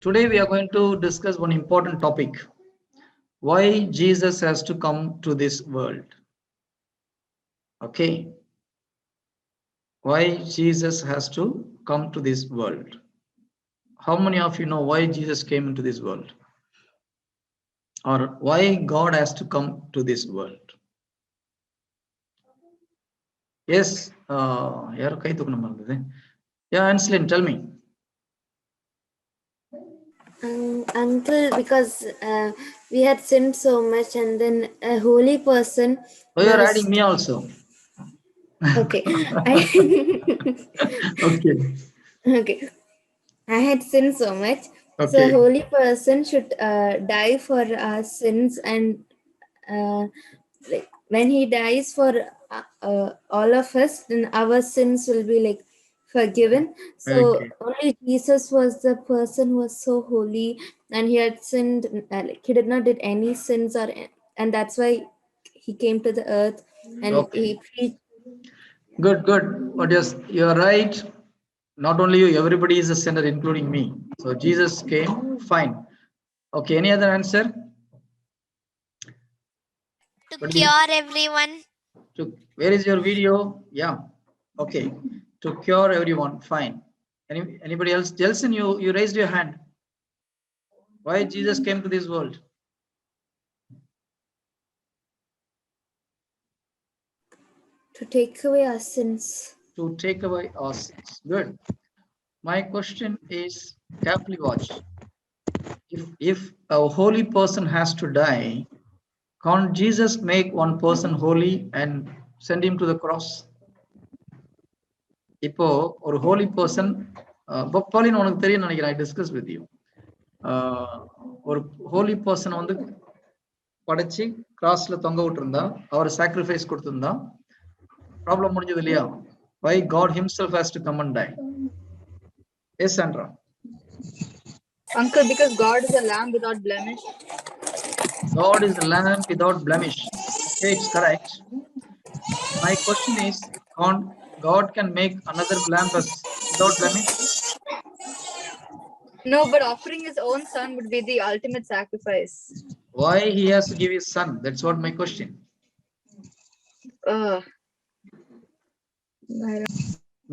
Today we are going to discuss one important topic. Why Jesus has to come to this world. Okay. Why Jesus has to come to this world. How many of you know why Jesus came into this world? Or why God has to come to this world? Yes, yeah, Anslin, tell me. Uncle, because we had sinned so much, and then a holy person Oh, you're adding must. me also. Okay, Okay. okay. I had sinned so much, so a Okay. holy person should die for our sins, and like when he dies for all of us, then our sins will be like forgiven. So Okay. only Jesus was the person who was so holy, and he had sinned. Like he did not did any sins, and that's why he came to the earth, and Okay. he preached. Good, good. But yes, you're right. Not only you, everybody is a sinner, including me. So Jesus came, fine. Okay, any other answer? To What do you, cure everyone. where is your video? Yeah. Okay. To cure everyone, fine. Anybody else? Jelson, you raised your hand. Why Jesus came to this world? To take away our sins. To take away our sins. Good. My question is, carefully watch. If a holy person has to die, can't Jesus make one person holy and send him to the cross? இப்போ ஒரு Holi person பாலின் உனக்கு தெரியும் நினைக்கிறேன். ஐ discuss with you. ஒரு Holi person வந்து படைச்சு கிராஸ்ல தொங்க விட்டுருந்தா, அவர் சாக்ரிஃபைஸ் கொடுத்திருந்தா ப்ராப்ளம் முடிஞ்சது இல்லையா? Why God himself has to come and die? Yes, Sandra. Uncle, because God is a lamb without blemish. God is the lamb without blemish. Okay, it's correct. My question is, God can make another lamb without blemish? No, but offering his own son would be the ultimate sacrifice. Why he has to give his son? That's what my question.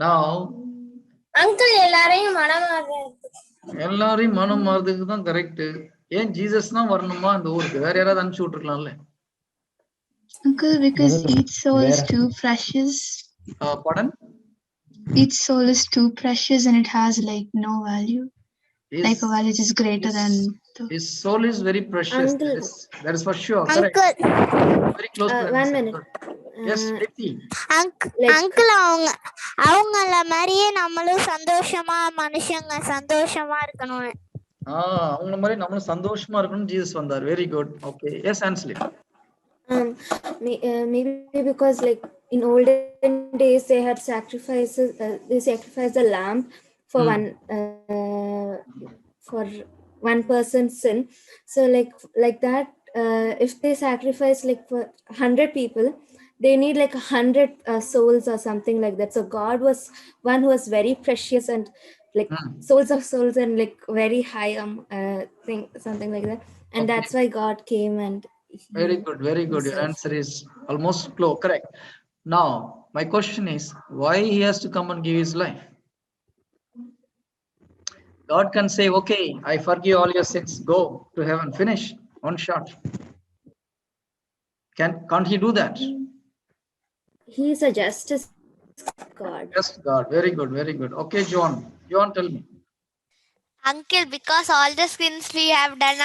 Now, Uncle, எல்லாரையும் மனம் மாறுறதுக்கு தான் correct. ஏன் Jesus தான் வரணுமா அந்த ஊருக்கு? வேற யாராவது அனுப்பிச்சு விட்டுருக்கலாம்ல? Uncle, because each soul is too precious. Pardon? Each soul is too precious and it has like no value. Like a value which is greater than his soul is very precious. Uncle. That is for sure. Correct. Very close to the 1 answer. minute. Yes, Priti. Uncle அவங்கள மாதிரியே நம்மளும் சந்தோஷமா மனுஷங்க சந்தோஷமா இருக்கணும். அவங்கள மாதிரி நம்மளும் சந்தோஷமா இருக்கணும் ஜீசஸ் வந்தார். Very good. Okay. Yes honestly. Maybe because like in olden days they had sacrifices. They sacrificed the lamb for one person's sin. So like that, if they sacrifice like for 100 people, they need like 100 souls or something like that. So God was one who was very precious and like souls of souls and like very high thing, something like that. And Okay. that's why God came and Very good, very good. Your answer is almost correct. Now, my question is, why he has to come and give his life? God can say, okay, I forgive all your sins, go to heaven, finish, one shot. Can't he do that? He is a justice God. Just God. Very good, very good. Okay, John, tell me. Uncle, because all the sins we have done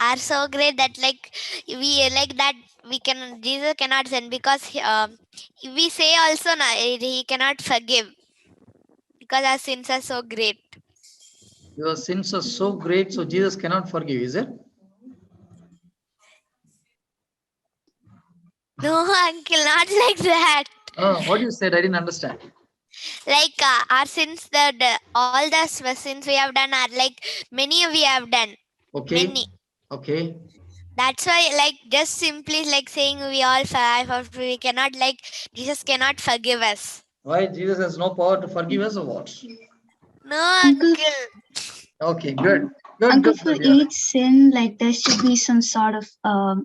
are so great that like we like that we can Jesus cannot send, because we say also he cannot forgive because our sins are so great. Your sins are so great, so Jesus cannot forgive, is it? No, uncle, not like that. What you said, I didn't understand. Like our sins, all the sins we have done are like many we have done. Okay. Many. Okay. That's why like just simply like saying we all we cannot, like Jesus cannot forgive us. Why Jesus has no power to forgive us or what? No, uncle. Okay, good. Good, Uncle, good, for good. Yeah. each sin, like there should be some sort of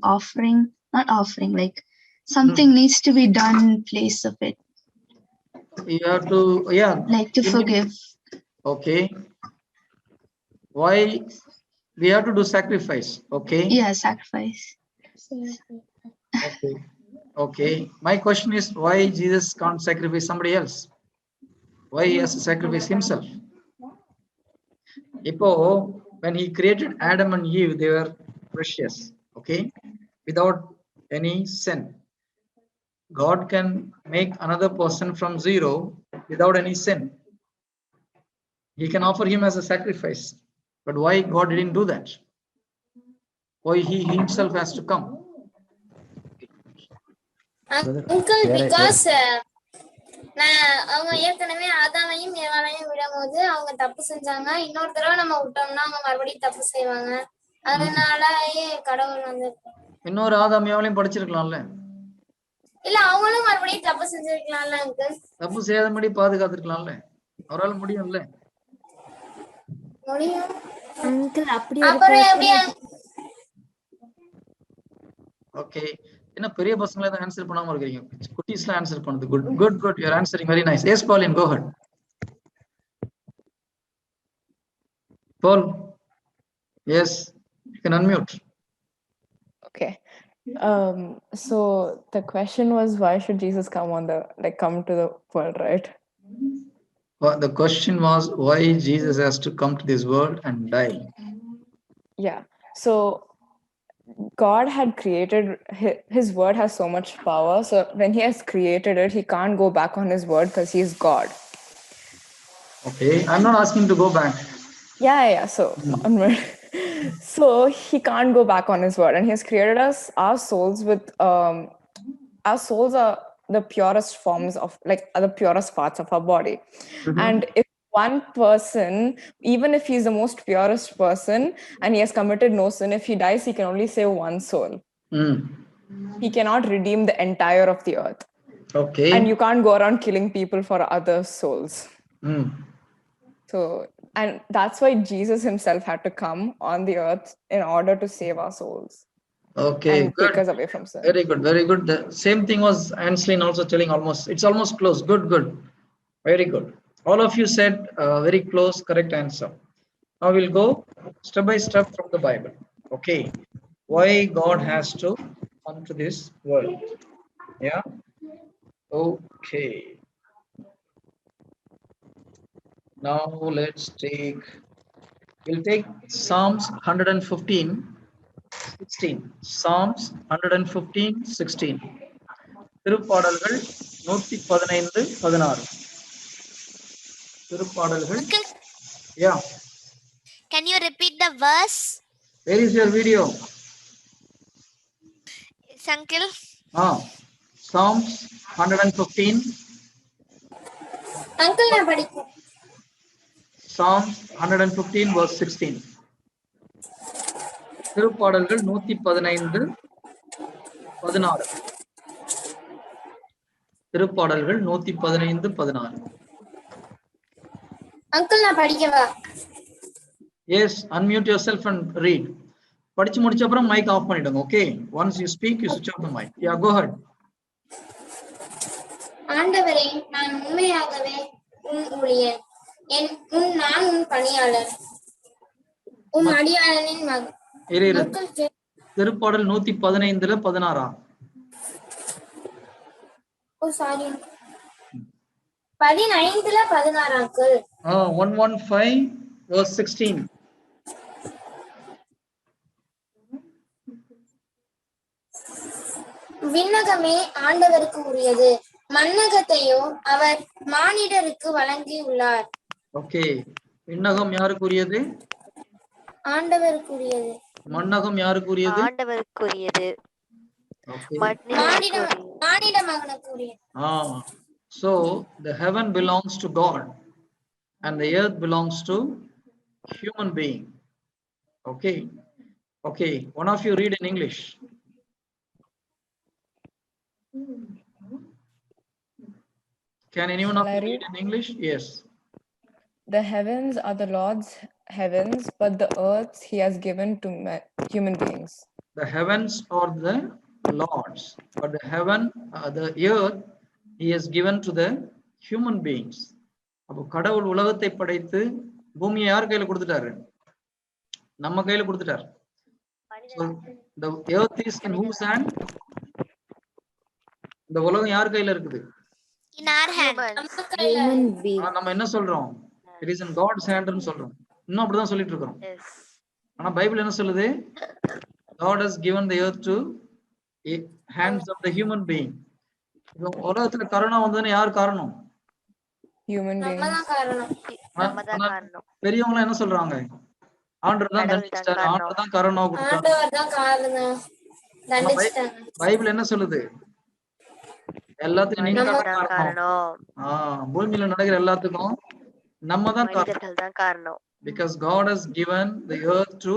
offering, not offering, like something needs to be done in place of it, You have to, yeah. like to you need- forgive. Okay. Why we have to do sacrifice? Okay. Yeah, sacrifice. Okay. Okay. My question is why Jesus can't sacrifice somebody else? Why he has to sacrifice himself? Ipo, when he created Adam and Eve, they were precious. Okay. Without any sin. God can make another person from zero without any sin. He can offer him as a sacrifice. But why God didn't do that? Why he himself has to come? Uncle, because அவங்க ஏற்கனவே ஆதாமையும் ஏவாளையும் விடும்போது அவங்க தப்பு செஞ்சாங்க. இன்னொரு தடவை நம்ம விட்டோம்னா அவங்க மறுபடியும் தப்பு செய்வாங்க. அதனாலயே கடவுள் வந்து இன்னொரு ஆதாம் ஏவாளையும் படிச்சிருக்கலாம்ல. இல்ல அவங்களும் மறுபடியும் தப்பு செஞ்சிருக்கலாம்ல அங்கிள். தப்பு செய்யாதபடி பாதுகாத்திருக்கலாம்ல. அவரால் முடியும்ல. முடியும். Uncle, அப்படி ஒரு அப்புறம் எப்படி ஓகே. என்ன பெரிய பசங்களே தான் ஆன்சர் பண்ணாம இருக்கீங்க. குட்டீஸ்லாம் ஆன்சர் பண்ணுது. Good good good. You are answering very nice. Yes Pauline, go ahead. Paul, yes, you can unmute. Okay. So the question was, why should Jesus come to the world, right? Well, the question was why Jesus has to come to this world and die. Yeah. So God had created, his word has so much power. So when he has created it, he can't go back on his word because he is God. Okay, I'm not asking to go back. Yeah. So onward. So he can't go back on his word, and he has created us, our souls with our souls are the purest forms of, like, are the purest parts of our body. And if one person, even if he's the most purest person and he has committed no sin, if he dies, he can only save one soul. He cannot redeem the entire of the earth. Okay. And you can't go around killing people for other souls. So, and that's why Jesus himself had to come on the earth in order to save our souls. Okay, and good. take us away from sin. Very good, very good. The same thing was Einstein also telling it's almost close. Good, good. Very good. All of you said very close, correct answer. Now we'll go step by step from the Bible. Okay. Why God has to come to this world. Yeah. Okay. Now we'll take Psalms 115:16. Psalms 115:16. திருப்பாடல்கள் 115:16. திருப்பாடல்கள். Uncle, Yeah. can you repeat the verse? Where is your video? Yes, uncle. Psalms 115. Uncle நான் படிக்கிறேன். Psalms 115 verse 16. திருப்பாடல்கள் 115:16. திருப்பாடல்கள் 115:16. Uncle நான் படிக்கவா? Yes, unmute yourself and read. படிச்சு முடிச்ச அப்புறம் மைக் ஆஃப் பண்ணிடுங்க. Okay, once you speak you switch off the mic. Yeah, go ahead. ஆண்டவரே, நான் உண்மையாகவே உன் ஊழியன். நான் உன் பணியாளர், உன் அடியாளனின் மகன். திருப்பாடல் 115:16. ஓ சாரி, 15:16. 115 verse 16. விண்ணகமே ஆண்டவருக்கு உரியது, மண்ணகத்தையோ அவர் மானிடருக்கு வழங்கியுள்ளார். ஓகே, விண்ணகம் யாருக்குரியது? ஆண்டவருக்குரியது. மண்ணகம் யாருக்குரியது? ஆண்டவருக்குரியது. மானிட மகனுக்குரியது. So the heaven belongs to God and the earth belongs to human being. Okay. Okay, one of you read in English. Can anyone of you read in English? Yes. The heavens are the Lord's heavens, but the earth he has given to human beings. The heavens are the Lord's, but the heaven, the earth, he has given to the human beings. அப்போ கடவுள் உலகத்தை படைத்து பூமியை யார் கையில கொடுத்துட்டாரு? நம்ம கையில கொடுத்துட்டாரு. So the earth is in whose hand? இந்த உலகம் யார் கையில இருக்குது? In our hand. Human being. நம்ம என்ன சொல்றோம்? It is in God's hand ன்னு சொல்றோம். இன்னும் அப்படிதான் சொல்லிட்டு இருக்கோம். ஆனா பைபிள் என்ன சொல்லுது? God has given the earth to hands of the human being. உலகத்துல கரோனா வந்ததுன்னு யார் காரணம்? Human beings. பெரியவங்க என்ன சொல்றாங்க? ஆண்டவர் தான் தண்டிச்சிட்டாரு, ஆண்டவர் தான் கரோனா கொடுத்தாரு. பைபிள் என்ன சொல்லுது? எல்லாத்துக்கும் நீங்க தான் காரணம். பூமியில நடக்கிற எல்லாத்துக்கும் நம்ம தான் காரணம். Because God has given the earth to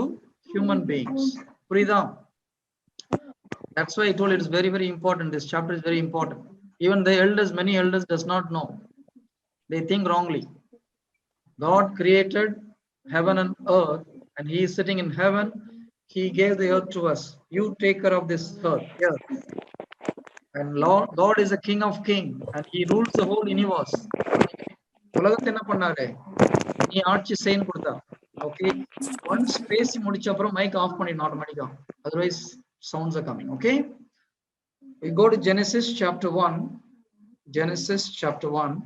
human beings. புரியுதா? That's why I told it is very, very important. This chapter is very important. Even the elders, many elders does not know. They think wrongly. God created heaven and earth, and he is sitting in heaven. He gave the earth to us. You take care of this earth. Here. And Lord, God is a king of kings, and he rules the whole universe. உலகத்தை என்ன பண்ணாரு? நீ ஆட்சி செய்யன்னு கொடுத்தா. Okay. Once பேசி முடிச்ச அப்புறம் மைக் ஆஃப் பண்ணிடணும் ஆட்டோமேட்டிக்கா. Otherwise sounds are coming. Okay. We go to Genesis chapter 1. Genesis chapter 1.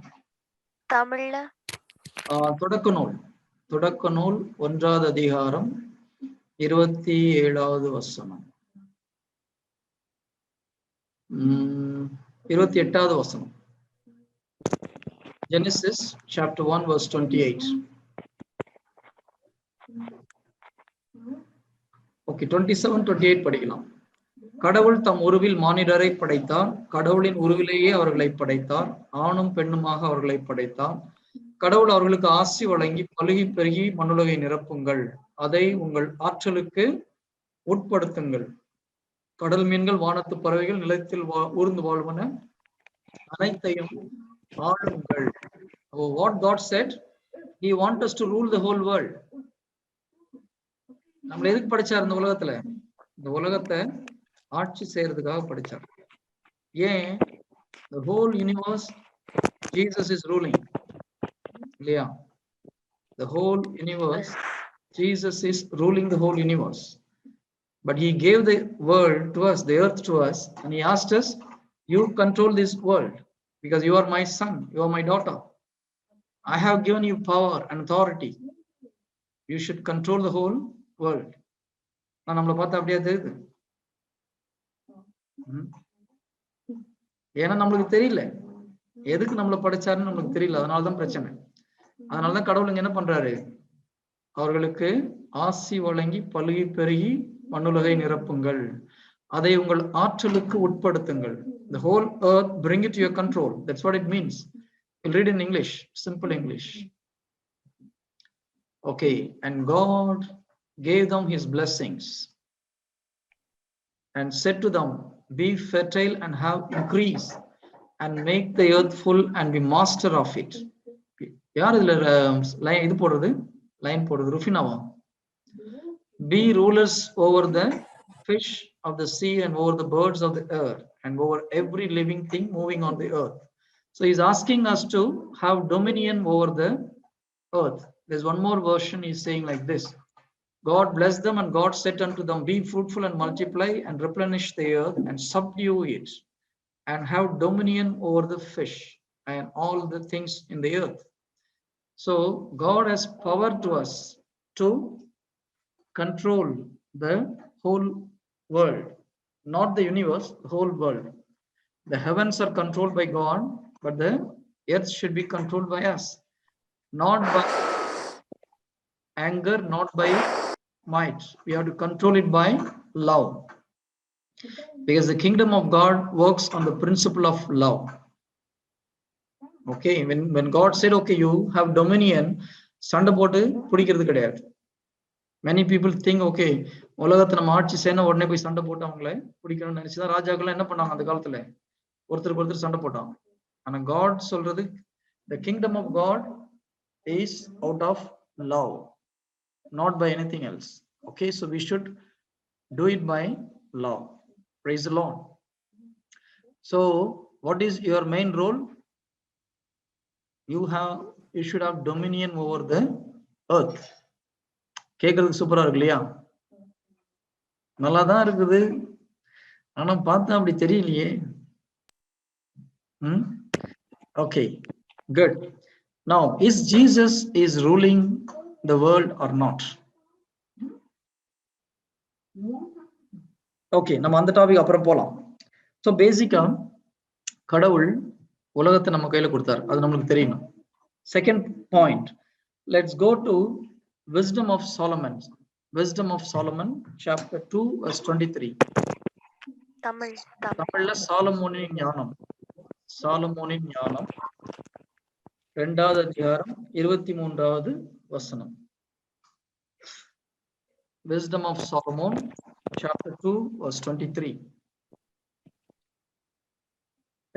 தமிழ்ல தொடக்க நூல் 1வது அதிகாரம் 27வது வசனம். 28வது வசனம். Genesis chapter 1 verse 28. Okay, 27, 28 படிக்கலாம். கடவுள் தம் உருவில் மானிடரை படைத்தார், கடவுளின் உருவிலேயே அவர்களை படைத்தார், ஆணும் பெண்ணுமாக அவர்களை படைத்தார். கடவுள் அவர்களுக்கு ஆசி வழங்கி பலுகி பெருகி மண்ணுலகை நிரப்புங்கள், அதை உங்கள் ஆற்றலுக்கு உட்படுத்துங்கள். கடல் மீன்கள், வானத்து பறவைகள், நிலத்தில் ஊர்ந்து வாழ்வன அனைத்தையும் ஆளுங்கள். What God said, He wants us to rule the whole world. நம்மள எதுக்கு படிச்சார்? இந்த உலகத்துல இந்த உலகத்தை ஆட்சி செய்யறதுக்காக படிச்சார். ஏன்? The whole universe Jesus is ruling. இல்லையா? The whole universe Jesus is ruling the whole universe. But he gave the world to us, the earth to us, and he asked us, you control this world because you are my son, you are my daughter. I have given you power and authority. You should control the whole world. நான் நம்மளை பார்த்தா அப்படியே தெரியுது. ஏன்னா நம்மளுக்கு தெரியல எதுக்கு நம்மளை படைச்சாருன்னு நம்மளுக்கு தெரியல. அதனாலதான் பிரச்சனை. அதனாலதான் கடவுள் என்ன பண்றாரு? அவர்களுக்கு ஆசி வழங்கி பலுகி பெருகி மண்ணுலகை நிரப்புங்கள், அதை உங்கள் ஆற்றலுக்கு உட்படுத்துங்கள். The whole earth, bring it to your control. That's what it means. We'll read in English, simple English. Okay, and God gave them his blessings and said to them, be fertile and have increase and make the earth full and be master of it. யார் இதுல line இது போடுறது? Line போடுறது ருஃபினாவா? Be rulers over the fish of the sea and over the birds of the earth and over every living thing moving on the earth. So he's asking us to have dominion over the earth. There's one more version. He's saying like this: God blessed them and God said unto them, be fruitful and multiply and replenish the earth and subdue it and have dominion over the fish and all the things in the earth. So God has power to us to control the whole world, not the universe, the whole world. The heavens are controlled by God, but the earth should be controlled by us, not by anger, not by might. We have to control it by love, because the kingdom of God works on the principle of love. Okay, when God said, okay, you have dominion, சண்டை போட்டு பிடிக்கிறது கிடையாது. Many people think, okay, உலகத்தை நம்ம ஆட்சி செய்யணும், உடனே போய் சண்டை போட்டு அவங்களை பிடிக்கணும்னு நினைச்சுதான் ராஜாக்கள் என்ன பண்ணாங்க அந்த காலத்துல? ஒருத்தருக்கு ஒருத்தர் சண்டை போட்டாங்க. ஆனா God சொல்றது, the kingdom of God is out of love. not by anything else. Okay, so we should do it by law. Praise the Lord. So, what is your main role? You should have dominion over the earth. கேட்கறதுக்கு சூப்பரா இருக்கு இல்லையா? நல்லாதான் இருக்குது, ஆனா பார்த்தா அப்படி தெரியலையே. Okay, good. Now, is Jesus is ruling the world or not? Okay, நம்ம அந்த டாபிக் அப்புறம் போலாம். So பேசிக்கா கடவுள் உலகத்தை நம்ம கையில கொடுத்தாரு, அது நம்மளுக்கு தெரியணும். Second point, let's go to wisdom of Solomon. Wisdom of Solomon chapter 2 verse 23. தமிழ்ல சாலமோனின் ஞானம். சாலமோனின் ஞானம் 2வது அதிகாரம் 23வது வசனம். Wisdom of Solomon chapter 2 verse 23.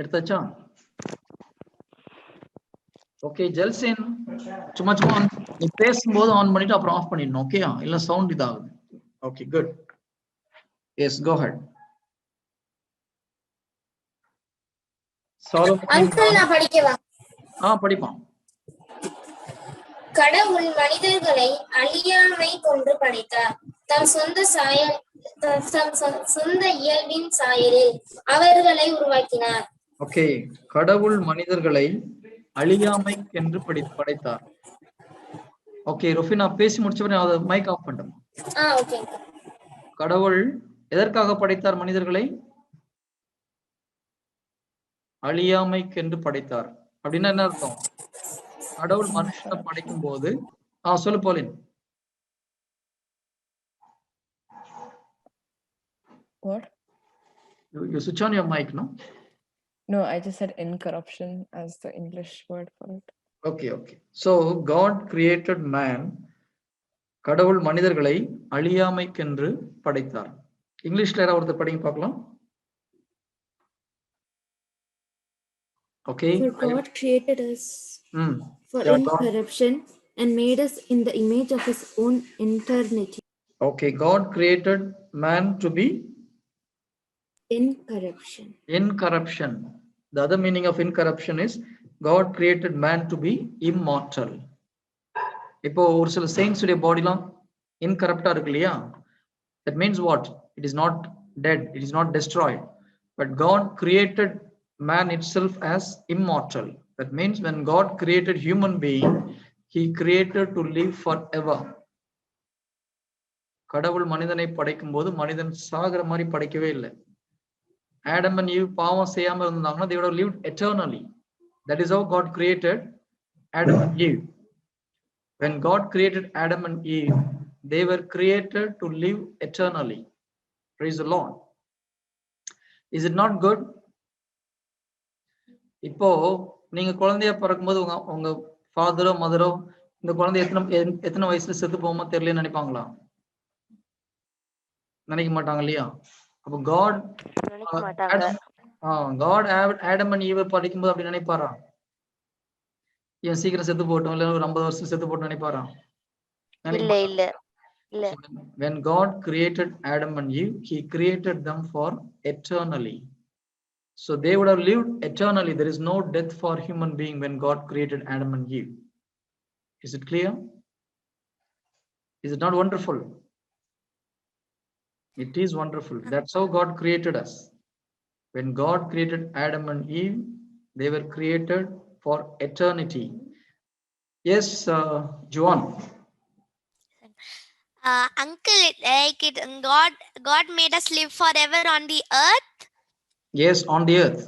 எடுத்தாச்சா? Okay ஜெல்சின், சும்மா சும்மா நீ பேசும்போது ஆன் பண்ணிட்டு அப்புறம் ஆஃப் பண்ணிடணும். ஓகேயா? இல்ல சவுண்ட் இதாகுது. Okay good. எஸ் கோ ஹெட். அங்கிள் நான் படிக்கவா? படிப்பான். கடவுள் மனிதர்களை அழியாமை கொண்டு படைத்தார். தம் சொந்த இயல்பின் சாயலில் அவர்களை உருவாக்கினார். ஓகே, கடவுள் மனிதர்களை அழியாமைக்கென்று படைத்தார். ஓகே ருஃபினா, பேசி முடிச்சவரை அதை மைக் ஆஃப் பண்ணும். ஓகே. கடவுள் எதற்காக படைத்தார் மனிதர்களை? அழியாமைக்கென்று படைத்தார். அப்படின்னா என்ன அர்த்தம்? கடவுள் மனுஷனை படைக்கும் போது சொல்லு போலின். What? You switch on your mic, no? No, I just said incorruption as the English word for it. Okay. So God created man. கடவுள் மனிதர்களை அழியாமைக்கென்று படைத்தார். இங்கிலீஷ்ல யாராவது ஒருத்தர் படிங்க பார்க்கலாம். Okay. For God created us for Yeah, incorruption and made us in the image of his own eternity. Okay, God created man to be Incorruption. Incorruption. The other meaning of incorruption is God created man to be immortal. இப்போ ஒரு சில saints உடைய பாடிலாம் incorruptா இருக்கு இல்லையா? That means what? It is not dead, it is not destroyed. But God created man itself as immortal. That means when God created human being, he created to live forever. கடவுள் மனிதனை படைக்கும் போது மனிதன் சாகிற மாதிரி படைக்கவே இல்லை. Adam and Eve பாவம் செய்யாம இருந்தாங்கன்னா they would have lived eternally. That is how God created Adam and Eve. When God created Adam and Eve, they were created to live eternally. Praise the Lord. Is it not good? இப்போ நீங்க குழந்தைய பிறக்கும்போது உங்க ஃபாதரோ மதரோ இந்த குழந்தை எத்தனை வயசுல செத்து போகுமோ தெரியலன்னு நினைப்பாங்களா? நினைக்க மாட்டாங்க இல்லையா? அப்போ God Adam and Eve படிக்கும்போது அப்படி நினைப்பாரா? ஏன் சீக்கிரம் செத்து போட்டோம், இல்ல ஒரு 50 வருஷம் செத்து போட்டோம் நினைப்பாரா? இல்ல. When God created Adam and Eve, he created them for eternally. So they would have lived eternally. There is no death for human being when God created Adam and Eve. Is it clear? Is it not wonderful? It is wonderful. That's how God created us. When God created Adam and Eve, they were created for eternity. Yes, Joan. Uncle, God made us live forever on the earth. Yes, on the earth.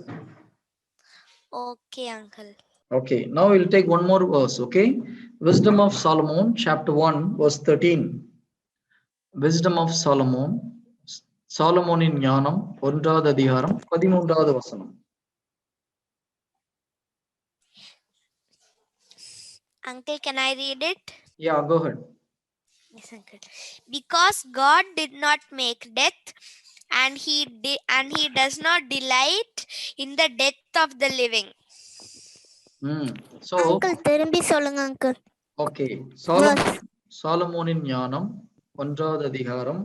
Okay, uncle. Okay, now we'll take one more verse. Okay, Wisdom of Solomon, chapter 1, verse 13. Wisdom of Solomon, சாலமோனின் ஞானம் 1வது அதிகாரம் 13வது வசனம். Uncle, can I read it? Yeah, go ahead. Yes, uncle. Because God did not make death, and he does not delight in the death of the living. So uncle, திரும்பி சொல்லுங்க uncle. Okay, சாலமோனின் ஞானம் 1வது அதிகாரம்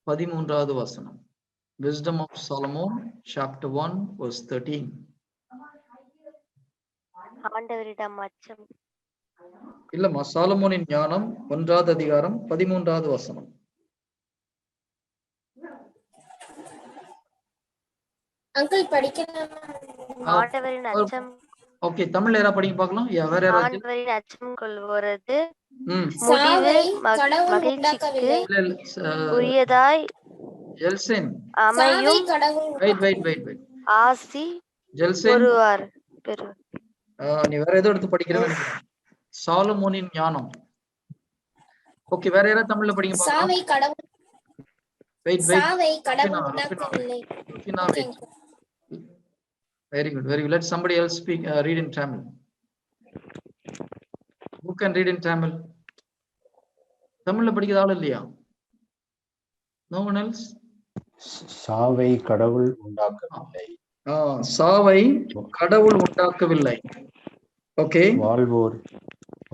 13வது வசனம். Wisdom of Solomon, chapter 1, verse 13. ஆண்டவரிடம் அச்சம். இல்லம்மா, சாலமோனின் ஞானம் 1வது அதிகாரம் 13வது வசனம். அங்கிள் படிக்கணும். ஆண்டவரின் அச்சம். ஓகே, தமிழ்ல யாரா படிங்க பார்க்கலாம். வேற யாராவது? ஆண்டவரின் அச்சம் கொள்வோரது முடிவு சாவை கடவுள் உண்டாக்கவில்லை. மகிழ்ச்சிக்கு உரியதாய் ஜெல்சன், சாவை அமையும் கடவுள் வெயிட். ஆசி ஜெல்சன், ஒருவார் பெரு. நீ வேற ஏதோ எடுத்து படிக்கிறேன்னு நினைக்கிறேன். சாலமோனின் ஞானம். ஓகே, வேற யாராவது தமிழ்ல படிங்க பார்க்கலாம். சாவை கடவுள் வெயிட். சாவை கடவுள் உண்டாக்கவில்லை. Very good. Let somebody else speak. Read in Tamil. Who can read in Tamil? தமிழ்ல படிக்கிற ஆள் இல்லையா? No one else? சாவை கடவுள் உண்டாக்கவில்லை. சாவை கடவுள் உண்டாக்கவில்லை. ஓகே.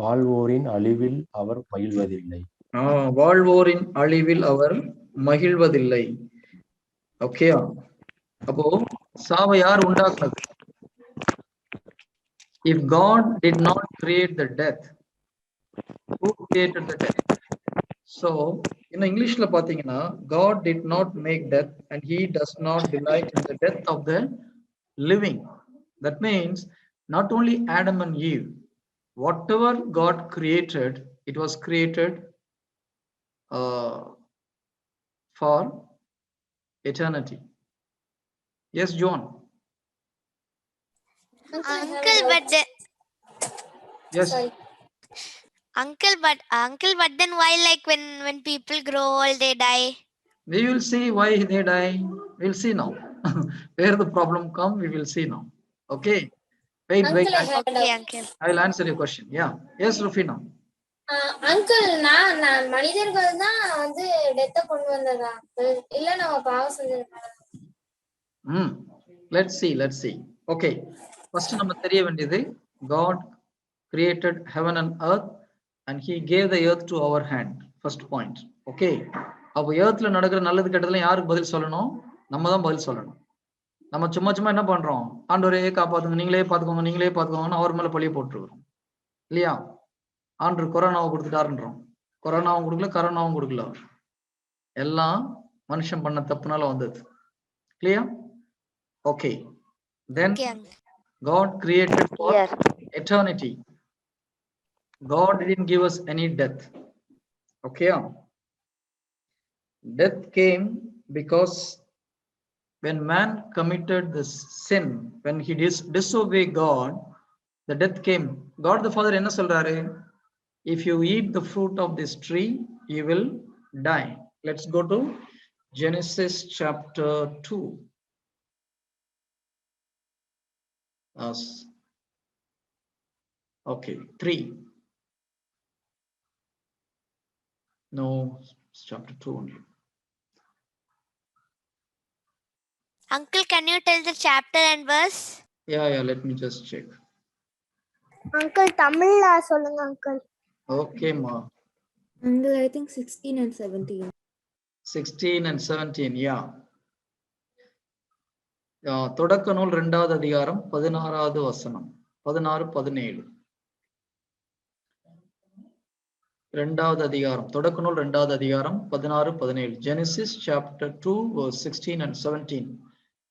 வாழ்வோரின் அழிவில் அவர் மகிழ்வதில்லை. வாழ்வோரின் அழிவில் அவர் மகிழ்வதில்லை. ஓகே. அப்போ சாவை யார் உண்டாக்குனது? If God did not create the death, who created the death? So in Englishல பாத்தீங்கன்னா, God did not make death and he does not delight in the death of the living. That means not only Adam and Eve, whatever God created, it was created for eternity. Yes, John. Uncle, but Yes. Uncle, but then why, like, when people grow old, they die? We will see why they die. We'll see now. Where the problem come, we will see now. Okay. Wait. Okay, uncle. I will answer your question. Yeah. Yes, Rufina. Uncle, நான் மனிதர்கள் தான் வந்து டெத்த கொண்டு வந்ததா இல்ல நம்ம பாவம் செஞ்சிருக்கோம்? Let's see. Okay. First நம்ம தெரிய வேண்டியது, God created heaven and earth and he gave the earth to our hand. First point. Okay. அப்போ earthல நடக்கிற நல்லது கெட்டதெல்லாம் யாருக்கு பதில் சொல்லணும்? நம்ம தான் பதில் சொல்லணும். நம்ம சும்மா என்ன பண்றோம்? ஆண்டவரே காப்பாத்துங்க, நீங்களே பாத்துக்கோங்கன்னு அவர் மேல பழிய போட்டுருக்கிறோம் இல்லையா? ஆண்டவர் கொரோனாவை கொடுத்துட்டாருன்றோம். கொரோனாவும் கொடுக்கல, கரோனாவும் கொடுக்கல. எல்லாம் மனுஷன் பண்ண தப்புனால வந்தது. Clear? Okay. Then God created for eternity. God didn't give us any death. Okay. Death came because when man committed the sin, when he disobeyed God, the death came. God the Father enna solraru? If you eat the fruit of this tree, you will die. Let's go to Genesis chapter 2. Okay, 3. No, it's chapter 2 only. Uncle, can you tell the chapter and verse? Yeah, let me just check. Uncle தமிழ்ல சொல்லுங்க uncle. Okay, ma. Uncle, I think 16 and 17. 16 and 17, yeah. தொடக்க நூல் 2வது அதிகாரம் 16வது வசனம். 16-17. 2வது அதிகாரம், தொடக்க நூல் 2வது அதிகாரம் 16-17. Genesis chapter 2 verse 16 and 17.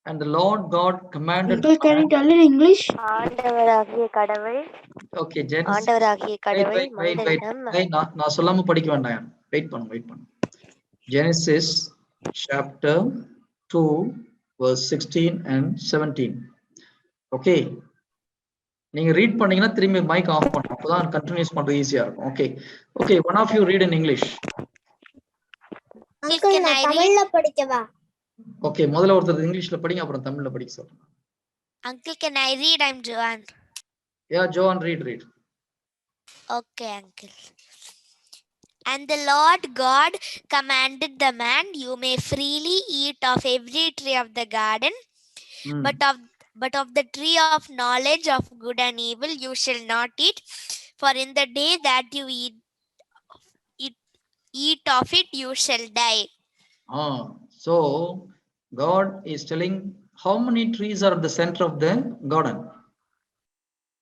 And the Lord God commanded. Uncle, can you tell in English? ஆண்டவராகிய கடவுள். Okay, Genesis. ஆண்டவராகிய கடவுள் மனிதனிடம். நான் சொல்லாம படிக்க வேண்டாம். வெயிட் பண்ணு. Genesis chapter 2 verse 16 and 17. Okay. நீங்க ரீட் பண்ணீங்கன்னா திரும்பி மைக் ஆஃப் பண்ணணும். அப்பதான் கண்டினியூஸ் பண்றது ஈஸியா இருக்கும். Okay, one of you read in English. Uncle, நான் தமிழ்ல படிக்கவா? Okay, முதல்ல ஒருத்தர் இங்கிலீஷ்ல படிங்க, அப்புறம் தமிழ்ல படிக்க சொல்றேன். Uncle, can I read? I'm Joan. Yeah, Joan, read. Okay, uncle. And the Lord God commanded the man, you may freely eat of every tree of the garden, but of the tree of knowledge of good and evil you shall not eat, for in the day that you eat eat of it, you shall die. So God is telling how many trees are at the center of the garden.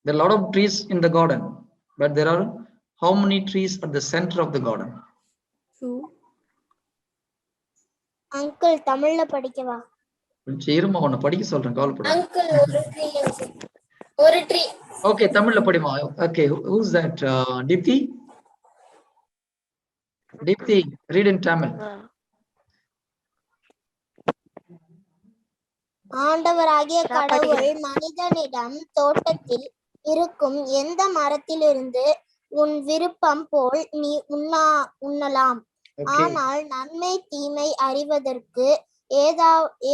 There are a lot of trees in the garden, but there are how many trees at the center of the garden? Two. Uncle தமிழ்ல படிக்கவா? இருமா உன்னை படிக்க சொல்றேன், கவலைப்படாத. Uncle ஒரு tree, ஒரு tree. Okay, தமிழ்ல படிமா. Okay, who's that? Deepthi? Deepthi, read in Tamil. ஆண்டவராகிய கடவுள் மனிதனிடம் தோட்டத்தில் இருக்கும் எந்த மரத்திலிருந்து உன் விருப்பம் போல் நீ உண்ணலாம், ஆனால் நன்மை தீமை அறிவதற்கு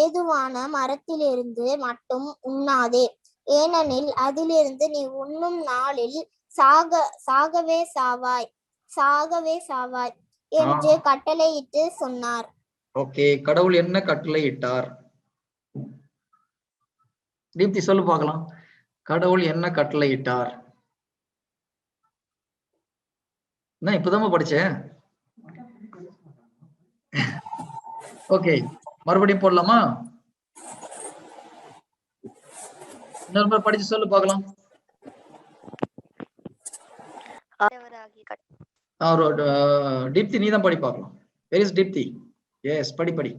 ஏதுவான மரத்திலிருந்து மட்டும் உண்ணாதே, ஏனெனில் அதிலிருந்து நீ உண்ணும் நாளில் சாகவே சாவாய் என்று கட்டளையிட்டு சொன்னார். ஓகே, கடவுள் என்ன கட்டளையிட்டார்? தீப்தி சொல்லு பார்க்கலாம். கடவுள் என்ன கட்டளையிட்டார்? என்ன இப்பதான் படிச்சேன். ஓகே, மறுபடியும் போடலாமா? இன்னொரு படிச்சு சொல்லு பார்க்கலாம். தீப்தி நீ தான் படி பார்க்கலாம். Where is Deepthi? Yes, படி.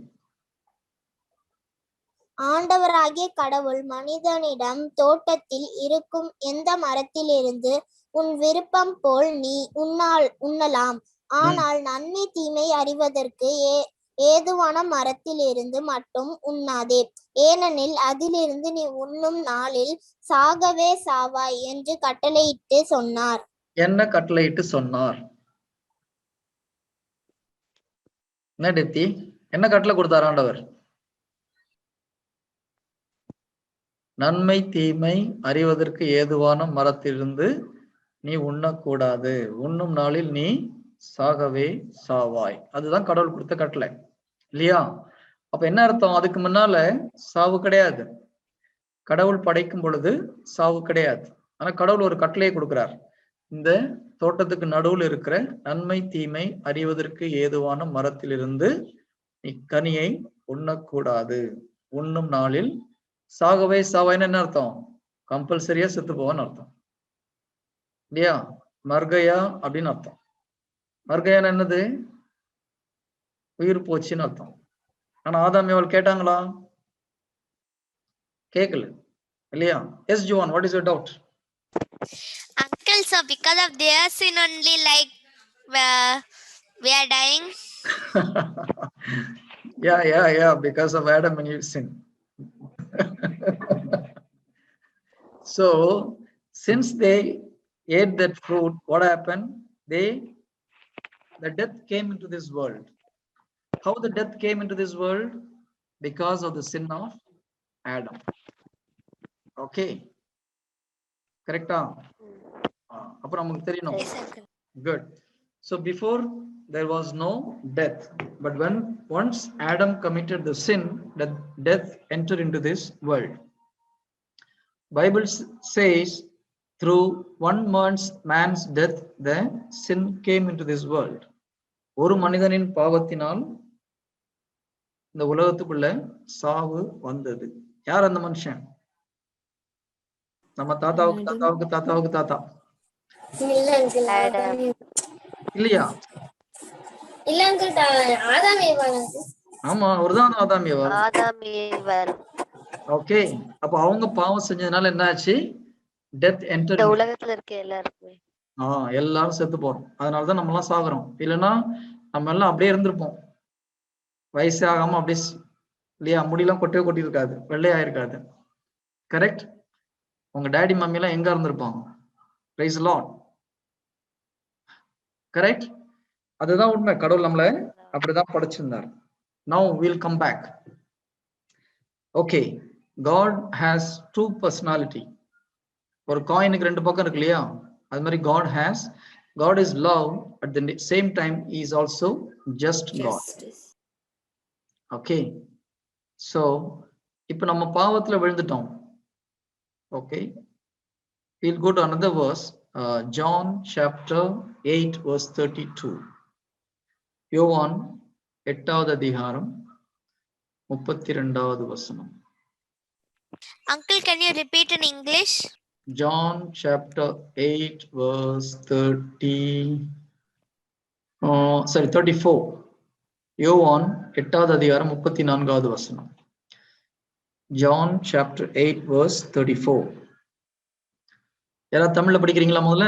ஆண்டவராகிய கடவுள் மனிதனிடம் தோட்டத்தில் இருக்கும் எந்த மரத்திலிருந்து உன் விருப்பம் போல் நீ உண்ணலாம், ஆனால் நன்மை தீமை அறிவதற்கு ஏதுவான மரத்திலிருந்து மட்டும் உண்ணாதே, ஏனெனில் அதிலிருந்து நீ உண்ணும் நாளில் சாகவே சாவாய் என்று கட்டளையிட்டு சொன்னார். என்ன கட்டளையிட்டு சொன்னார்? என்ன டிப்தி, என்ன கட்டளை கொடுத்தார் ஆண்டவர்? நன்மை தீமை அறிவதற்கு ஏதுவான மரத்திலிருந்து நீ உண்ணக்கூடாது, உண்ணும் நாளில் நீ சாகவே சாவாய். அதுதான் கடவுள் கொடுத்த கட்டளை இல்லையா? அப்ப என்ன அர்த்தம்? அதுக்கு முன்னால சாவு கிடையாது. கடவுள் படைக்கும் பொழுது சாவு கிடையாது. ஆனா கடவுள் ஒரு கட்டளையை கொடுக்கிறார். இந்த தோட்டத்துக்கு நடுவில் இருக்கிற நன்மை தீமை அறிவதற்கு ஏதுவான மரத்திலிருந்து நீ கனியை உண்ணக்கூடாது, உண்ணும் நாளில் சாகவே சாவாய்ன்னு என்ன அர்த்தம்? கம்பல்சரியா செத்து போவான்னு அர்த்தம் இல்லையா? மர்கையா அப்படின்னு அர்த்தம். மர்கையான்னு என்னது? உயிர் போச்சுன்னு அர்த்தம். ஆனா ஆதாம் ஏவாள் கேட்டாங்களா? கேட்கல இல்லையா? Yes Juan, what is your doubt? Uncle, so because of their sin only, like we are dying. yeah, because of Adam and Eve sin. So since they ate that fruit, what happened? The death came into this world. How the death came into this world? Because of the sin of Adam. Okay, correct? Appo namakku theriyum. Good. So before there was no death, but once Adam committed the sin, that death entered into this world. Bible says through one man's death the sin came into this world. ஒரு மனிதனின் பாவத்தினால் இந்த உலகத்துக்குள்ள சாவு வந்தது. யார் அந்த மனுஷன்? நம்ம தாத்தாவுக்கு தாத்தா இல்லையா? இல்ல அங்கிள், ஆதாம் ஏவாள். ஆமா, அவர்தான் ஆதாம் ஏவாள். ஓகே, அப்ப அவங்க பாவம் செஞ்சதுனால என்ன ஆச்சு? Death enter. உலகத்துல இருக்க எல்லாருக்குமே எல்லாரும் செத்து போறோம். அதனாலதான் நம்ம எல்லாம் சாகுறோம். இல்லைன்னா நம்ம எல்லாம் அப்படியே இருந்திருப்போம், வயசு ஆகாம அப்படியே இல்லையா? முடியெல்லாம் கொட்டி இருக்காது, வெள்ளையாயிருக்காது. கரெக்ட்? உங்க டேடி மம்மி எல்லாம் எங்க இருந்திருப்பாங்க? Praise the Lord. கரெக்ட்? அதுதான் உண்மை. கடவுள் நம்மள அப்படிதான் படைச்சிருந்தார். Now we'll come back. Okay, God has two personality. ஒரு காயினுக்கு ரெண்டு பக்கம் இருக்கு இல்லையா? அது மாதிரி God is love, at the same time he is also just God. Okay, so இப்போ நம்ம பாவத்துல விழுந்துட்டோம். Okay, we'll go to another verse, John chapter 8 verse 32. யோவான் 8வது அதிகாரம் 32வது வசனம். Uncle, can you repeat in English? John chapter 8 verse 34. யோவான் 8வது அதிகாரம் 34வது வசனம். John chapter 8 verse 34. யாராவது தமிழ்ல படிக்கிறீங்களா முதல்ல?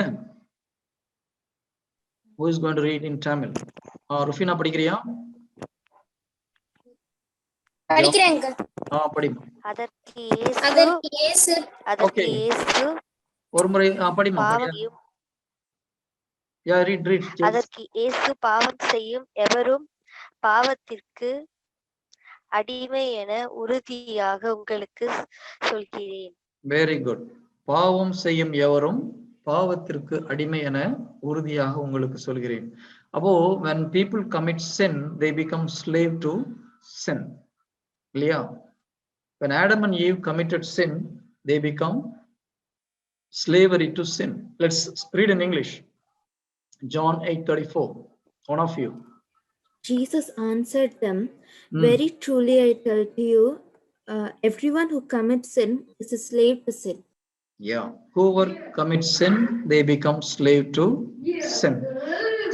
Who is going to read in Tamil? Rufina படிக்கிறியா? படிக்கிறேன் uncle. படிமா. அதற்கு இயேசு ஒரு முறை படிமா. அதற்கு இயேசு பாவம் செய்யும் எவரும் பாவத்திற்கு அடிமை என உறுதியாக உங்களுக்கு சொல்கிறேன். Very good. பாவம் செய்யும் எவரும் பாவத்திற்கு அடிமை என உறுதியாக உங்களுக்கு சொல்கிறேன். அப்போ when people commit sin, they become slave to sin. இல்லையா? When Adam and Eve committed sin, they become slavery to sin. Let's read in English. John 8:34. One of you. Jesus answered them, very truly I tell to you, everyone who commits sin is a slave to sin. Yeah, whoever commits sin, they become slave to sin.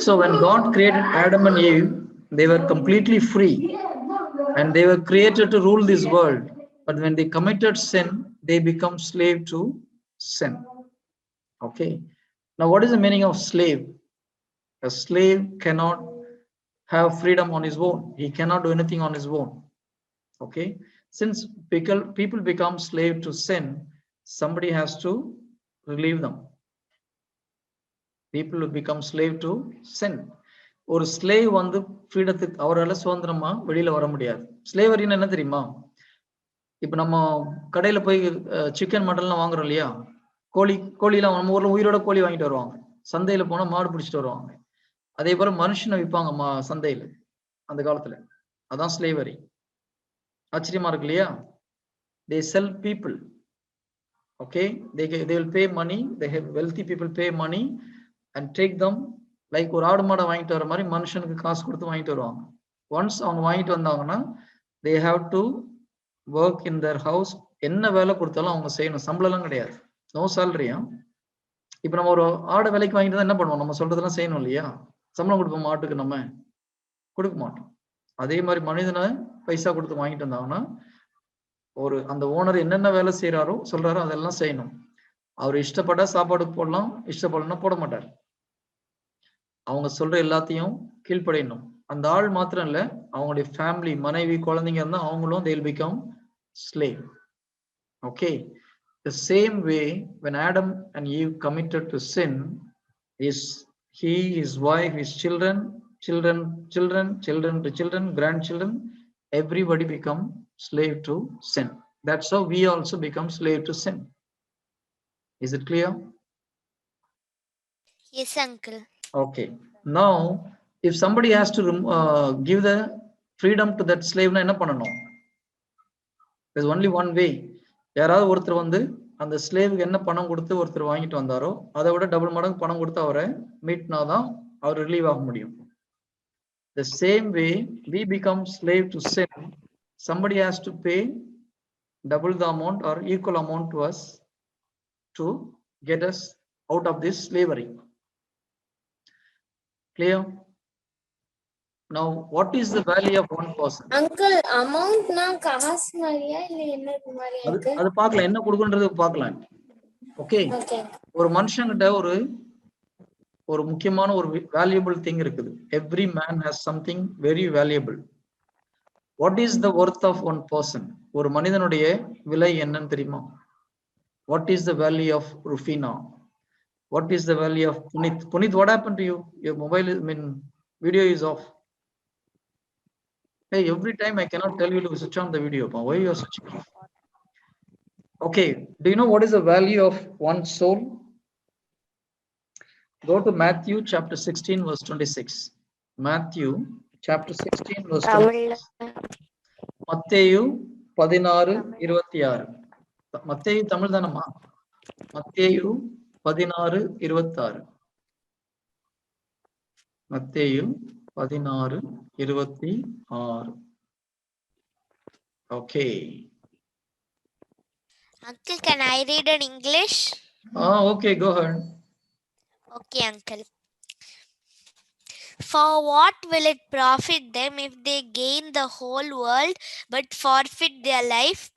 So when God created Adam and Eve, they were completely free and they were created to rule this world. But when they committed sin, they become slave to sin. Okay. Now, what is the meaning of slave? A slave cannot have freedom on his own. He cannot do anything on his own. Okay. Since people become slave to sin, somebody has to relieve them. People will become slave to sin. ஒரு slave வந்து ஃப்ரீடத்துக்கு அவரால் சுதந்திரமா வெளியில வர முடியாது. ஸ்லேவரின்னு என்ன தெரியுமா? இப்ப நம்ம கடையில போய் சிக்கன் மட்டன்லாம் வாங்குறோம் இல்லையா? கோழிலாம் நம்ம ஊர்ல உயிரோட கோழி வாங்கிட்டு வருவாங்க. சந்தையில போனா மாடு பிடிச்சிட்டு வருவாங்க. அதே போல மனுஷனை விற்பாங்க சந்தையில அந்த காலத்துல. அதான் ஸ்லேவரி. ஆச்சரியமா இருக்கு இல்லையா? They sell people. Okay, they will pay money. They have wealthy people pay money and take them like ஒரு ஆடு மாடை வாங்கிட்டு வர மாதிரி மனுஷனுக்கு காசு கொடுத்து வாங்கிட்டு வருவாங்க. ஒன்ஸ் அவங்க வாங்கிட்டு வந்தாங்கன்னா they have to work in their house. என்ன வேலை கொடுத்தாலும் அவங்க செய்யணும். சம்பளம்லாம் கிடையாது. நோ சேலரியா? இப்ப நம்ம ஒரு ஆடு விலைக்கு வாங்கிட்டு தான் என்ன பண்ணுவோம்? நம்ம சொல்றதெல்லாம் செய்யணும் இல்லையா? சம்பளம் கொடுப்போம் ஆட்டுக்கு? நம்ம கொடுக்க மாட்டோம். அதே மாதிரி மனிதனை பைசா கொடுத்து வாங்கிட்டு வந்தாங்கன்னா ஒரு அந்த ஓனர் என்னென்ன வேலை செய்யறாரோ சொல்றாரோ அதெல்லாம் செய்யணும். அவர் இஷ்டப்பட்ட சாப்பாடுக்கு போடலாம், இஷ்டப்படலன்னா போட மாட்டார். அவங்க சொல்ற எல்லாத்தையும் கீழ்ப்படையணும். அந்த ஆள் மாத்திரம் இல்ல, அவங்களுடைய ஃபேமிலி, மனைவி, குழந்தைங்க இருந்தா அவங்களும் they will become slave. Okay. The same way when Adam and Eve committed to sin, he, his wife, his children to children, grandchildren, everybody become slave to sin. That's how we also become slave to sin. Is it clear? Yes, uncle. Okay. Now, if somebody has to give the freedom to that slave, na enna pananum? There's only one way. யாராவது ஒருத்தர் வந்து அந்த ஸ்லேவுக்கு என்ன பணம் கொடுத்து ஒருத்தர் வாங்கிட்டு வந்தாரோ அதை விட டபுள் மடங்கு பணம் கொடுத்து அவரை மீட்னாதான் அவர் ரிலீவ் ஆக முடியும். The same way we become slave to sin, somebody has to pay double the amount or equal amount to us to get us out of this slavery. Clear? Now, what is the value of one person? Uncle, amount na காசு மாதிரியா இல்ல என்ன மாதிரியா இருக்கு? அது பார்க்கலாம், என்ன கொடுக்கணும்ன்றது பார்க்கலாம். ஓகே. ஒரு மனுஷங்கிட்ட ஒரு முக்கியமான ஒரு வேல்யூபிள் திங் இருக்குது. Every man has something very valuable. What is the worth of one person? ஒரு மனிதனுடைய விலை என்னன்னு தெரியுமா? What is the value of Rufina? What is the value of Punit? Punit, what happened to you? Your mobile video is off. Hey, every time I cannot tell you to switch on the video. Why you are switching off? Okay, do you know what is the value of one soul? Go to Matthew chapter 16 verse 26. Matthew chapter 16 verse 26. மத்தேயு 16:26. மத்தேயு தமிழ் தானம்மா? மத்தேயு 16:26. மத்தேயு 16, 26. Okay. Uncle, can I read in English? Okay, go ahead. Okay, uncle. For what will it profit them if they gain the whole world but forfeit their life?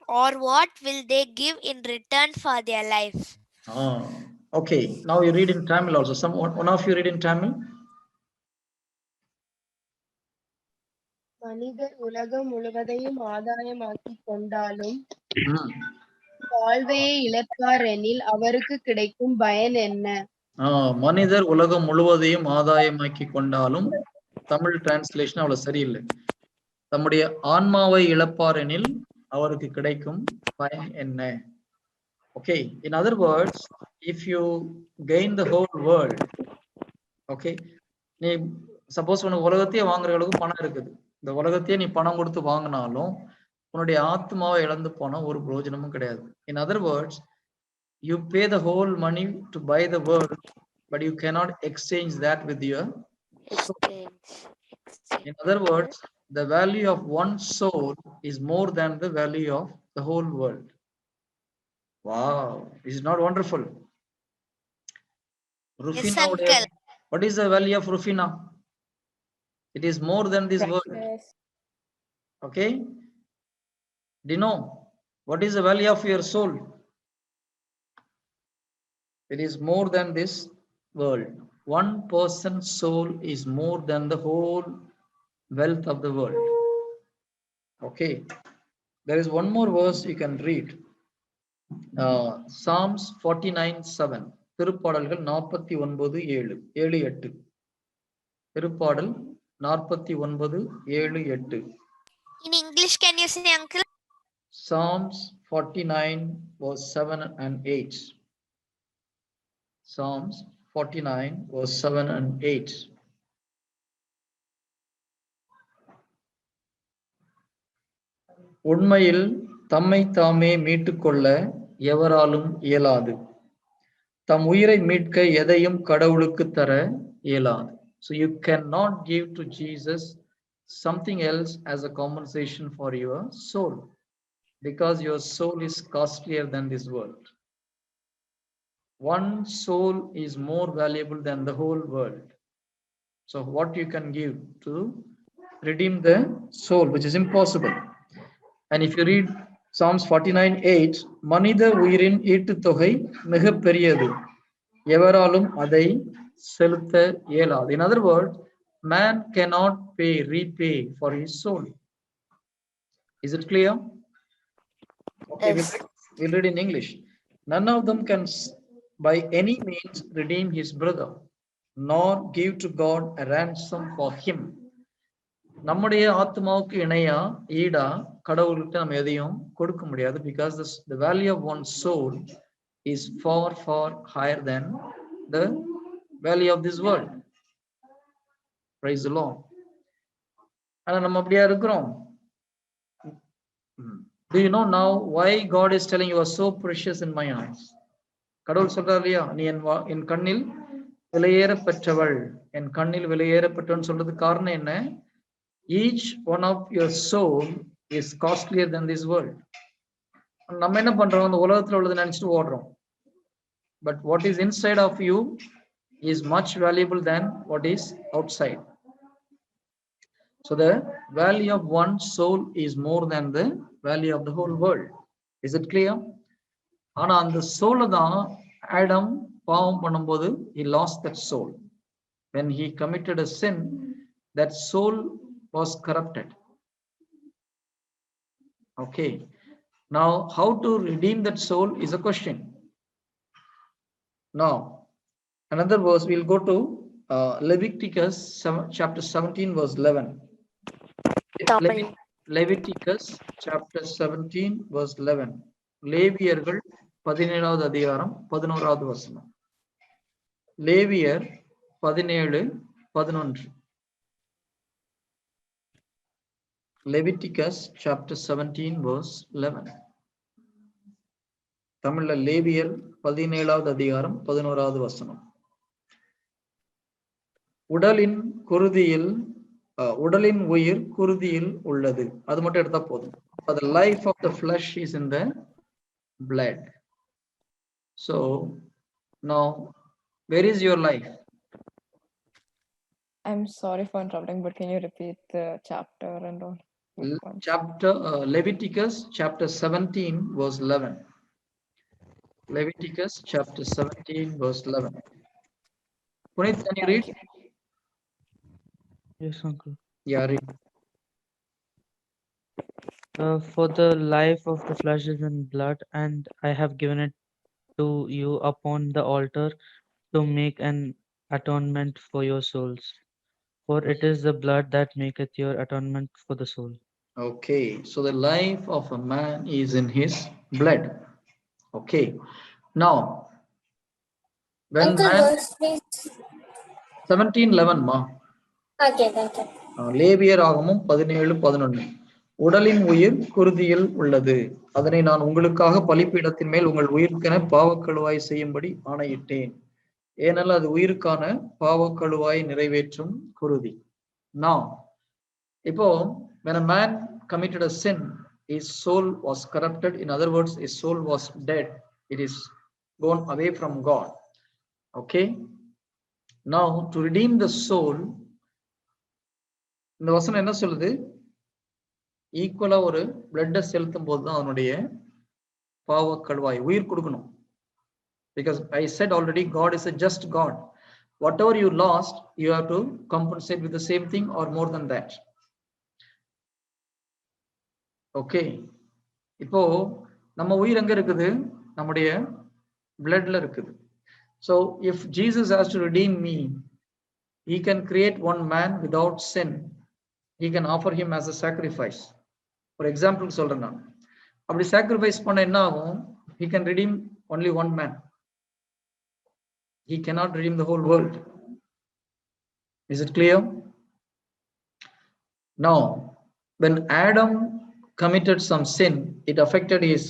Or what will they give in return for their life? Okay, now you read in Tamil also. One of you read in Tamil. மனிதர் உலகம் முழுவதையும் ஆதாயமாக்கி கொண்டாலும் Hmm. வாழ்வையை இழப்பார் எனில் அவருக்கு கிடைக்கும் பயன் என்ன? மனிதர் உலகம் முழுவதையும் ஆதாயமாக்கி கொண்டாலும், தமிழ் டிரான்ஸ்லேஷன் அவ்வளவு சரியில்லை. தம்முடைய ஆன்மாவை இழப்பார் எனில் அவருக்கு கிடைக்கும் பயன் என்ன? Okay, in other words, if you gain the whole world, okay, நீ சப்போஸ் உனக்கு உலகத்தையே வாங்குற அளவுக்கு பணம் இருக்குது, இந்த உலகத்தையே நீ பணம் கொடுத்து வாங்கினாலும் உன்னுடைய ஆத்மாவை இழந்து போனா ஒரு பிரயோஜனமும் கிடையாது. In other words, you pay the whole money to buy the world, but you cannot exchange that with your soul. In other words, the value of one soul is more than the value of the whole world. Wow, is it not wonderful? Rufina, Yes, uncle. what is the value of Rufina? It is more than this world. Okay? Do you know what is the value of your soul? It is more than this world. One person's soul is more than the whole wealth of the world. Okay, there is one more verse you can read. Psalms 49:7. திருப்பாடல்கள் 49:7-8. திருப்பாடல் 49:7-8. In English, can you say, uncle? Psalms 49:7 and 8. Psalms 49:7 and 8. உண்மையில் தம்மை தாமே மீட்டுக்கொள்ள எவராலும் இயலாது. தம் உயிரை மீட்க எதையும் கடவுளுக்கு தர இயலாது. So you cannot give to Jesus something else as a compensation for your soul, because your soul is costlier than this world. One soul is more valuable than the whole world. So what you can give to redeem the soul, which is impossible. And if you read Psalms 49:8, மனித உயிரின் ஈட்டுத் தொகை மிகப் பெரியது, எவராலும் அதை செலுத்த இயலாது. In other words, man cannot repay for his soul. Is it clear? Okay, Yes. we'll read in English. None of them can by any means redeem his brother, nor give to God a ransom for him. நம்முடைய ஆத்மாவுக்கு இணையா ஈடா கடவுள்கிட்ட நம்ம எதையும் கொடுக்க முடியாது, because the value of one soul is far higher than the value of this world. Praise the Lord. ஆனா நம்ம அப்படியா இருக்கிறோம்? Do you know now why God is telling you are so precious in my eyes? கடவுள் சொல்றார் இல்லையா, நீ என் கண்ணில் விலையேற பெற்றவள், என் கண்ணில் விலையேற பெற்றவன் சொல்றதுக்கு காரணம் என்ன? Each one of your soul is costlier than this world. நம்ம என்ன பண்றோம்? அந்த உலகத்துல உள்ளதை நினைச்சிட்டு ஓடுறோம். But what is inside of you is much valuable than what is outside. So the value of one soul is more than the value of the whole world. Is it clear? ஆனா அந்த சோல தான் Adam பாவம் பண்ணும்போது he lost that soul. When he committed a sin, that soul was corrupted. Okay, now how to redeem that soul is a question. Now another verse, we'll go to Leviticus chapter 17 verse 11. Leviticus chapter 17 verse 11. லேவியர்கள் 17வது அதிகாரம் 11வது வசனம். லேவியர் 17:11. Leviticus chapter 17 verse 11. தமிழ்ல லேவியர் 17வது அதிகாரம் 11வது வசனம். உடலின் குருதியில் உடலின் உயிர் குருதியில் உள்ளது. அது மட்டும் எடுத்தா போதும். The life of the flesh is in the blood. So now where is your life? I'm sorry for interrupting, but can you repeat the chapter and all? Chapter Leviticus chapter 17 verse 11. Leviticus chapter 17 verse 11. Punit, can you read? Yes, uncle. Yeah, read. For the life of the flesh is in blood, and I have given it to you upon the altar to make an atonement for your souls. For it is the blood that maketh your atonement for the soul. Okay, so the life of a man is in his blood. Okay, now when Uncle, man verse please. 17:11 ma. Okay, thank you. லேவியர் ஆகமும் 17:11. உடலின் உயிர் குருதியில் உள்ளது, அதனை நான் உங்களுக்காக பலிபீடத்தின் மேல் உங்கள் உயிருக்கென பாவக்கழுவாய் செய்யும்படி ஆணையிட்டேன். ஏனெனில் அது உயிருக்கான பாவக்கழுவாய் நிறைவேற்றும் குருதி. Now, இப்போ when a man committed a sin, his soul was corrupted. In other words, his soul was dead. It is gone away from God. Okay. Now, to redeem the soul, இந்த வசனம் என்ன சொல்லுது? ஈக்குவலா ஒரு பிளட்டை செலுத்தும் போதுதான் அதனுடைய பாவ கழுவாய் உயிர் கொடுக்கணும். Because I said already, God is a just God. Whatever you lost, you have to compensate with the same thing or more than that. Okay. இப்போ நம்ம உயிர் எங்க இருக்குது? நம்முடைய பிளட்ல இருக்குது. So if Jesus has to redeem me, he can create one man without sin. He can offer him as a sacrifice. For example, சொல்றேன் நான். அப்படி sacrifice பண்ண என்ன ஆகும்? He can redeem only one man. He cannot redeem the whole world. Is it clear? Now, when Adam committed some sin, it affected his